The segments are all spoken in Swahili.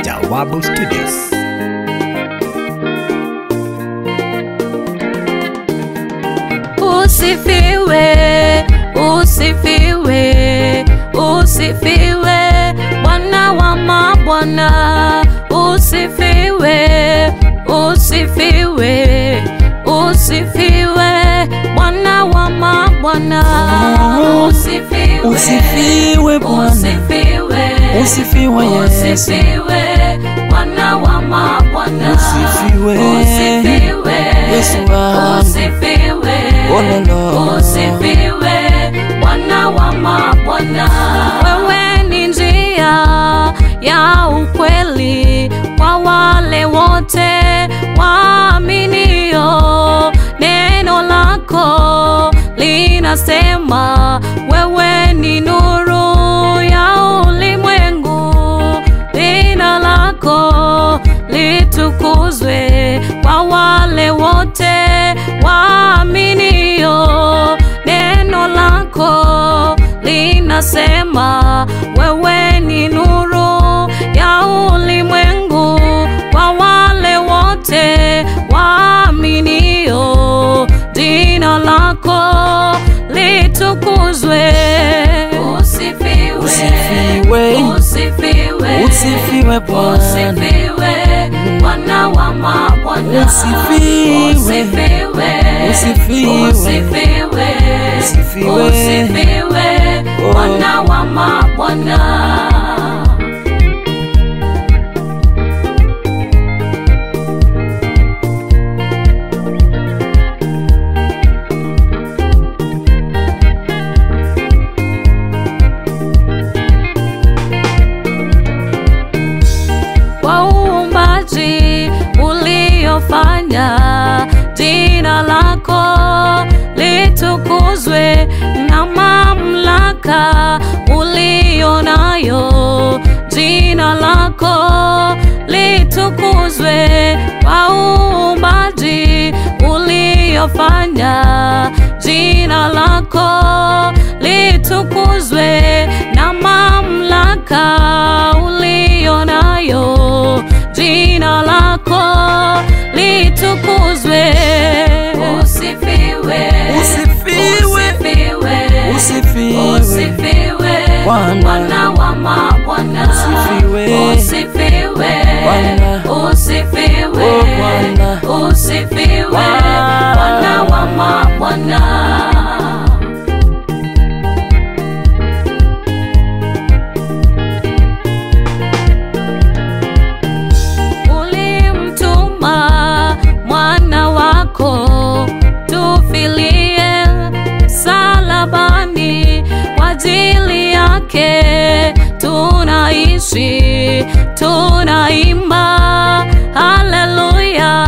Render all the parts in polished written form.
Jawabu Studios. Usifiwe, usifiwe, usifiwe, Bwana wa mabwana. Usifiwe, usifiwe, usifiwe, Bwana wa mabwana. Usifiwe, usifiwe Bwana, usifiwe, usifiwe Yesu, usifiwe, Bwana wa mabwana. usifiwe Usifiwe, Yesu wangu, usifiwe, ololo, usifiwe, Bwana wa mabwana. Wewe ni njia ya ukweli kwa wale wote waaminio. Neno lako linasema wewe ni nuru ya ulimwengu. Jina lako litukuzwe kwa wale wote waaminio. Neno lako linasema wewe ni nuru ya ulimwengu kwa wale wote waaminio. Jina lako litukuzwe. Usifiwe, usifiwe, usifiwe, usifiwe Bwana, usifiwe, Bwana wa mabwana. usifiwe, Usifiwe, usifiwe, usifiwe, usifiwe, usifiwe, Bwana wa mabwana. Kwa uumbaji uliofanya, jina lako litukuzwe, na mamlaka ulionayo, jina lako litukuzwe. Kwa uumbaji uliofanya, jina lako litukuzwe, na mamlaka ulionayo, jina lako litukuzwe. Usifiwe, usifiwe, usifiwe, usifiwe, usifiwe, Bwana wa mabwana. usifiwe, Usifiwe, Bwana, usifiwe, oh Bwana, usifiwe, Bwana wa mabwana. Mwana wako tufilie salabani, kwa ajili yake tunaishi, tunaimba haleluya.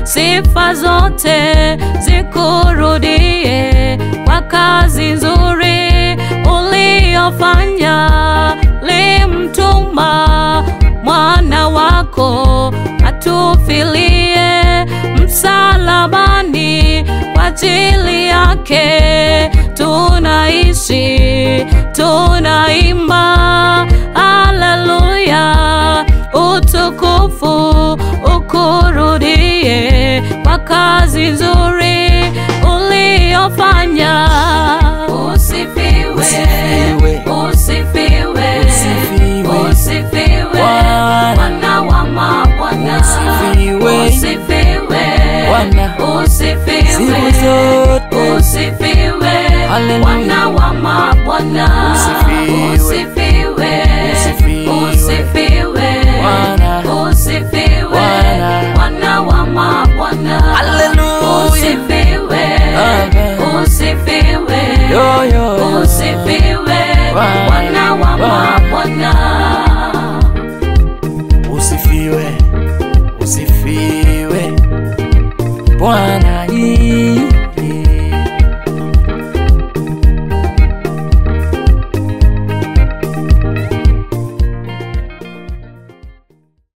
Sifa zote zikurudie kwa kazi nzuri uliofanya. Limtuma mwana wako atufilie msalabani, kwa ajili yake tunaishi, tunaimba haleluya. Utukufu ukurudie kwa kazi nzuri uliofanya. Usifiwe, usifiwe, usifiwe, usifiwe, usifiwe, Bwana wa mabwana. usifiwe, Usifiwe, Bwana, usifiwe, siku zote, usifiwe, haleluya, Bwana wa mabwana. usifiwe, Usifiwe, usifiwe, usifiwe, Bwana, usifiwe, Bwana wa mabwana. haleluya, Usifiwe, amen, usifiwe, yo yo, usifiwe, Bwana wa mabwana. usifiwe, usifiwe Bwana.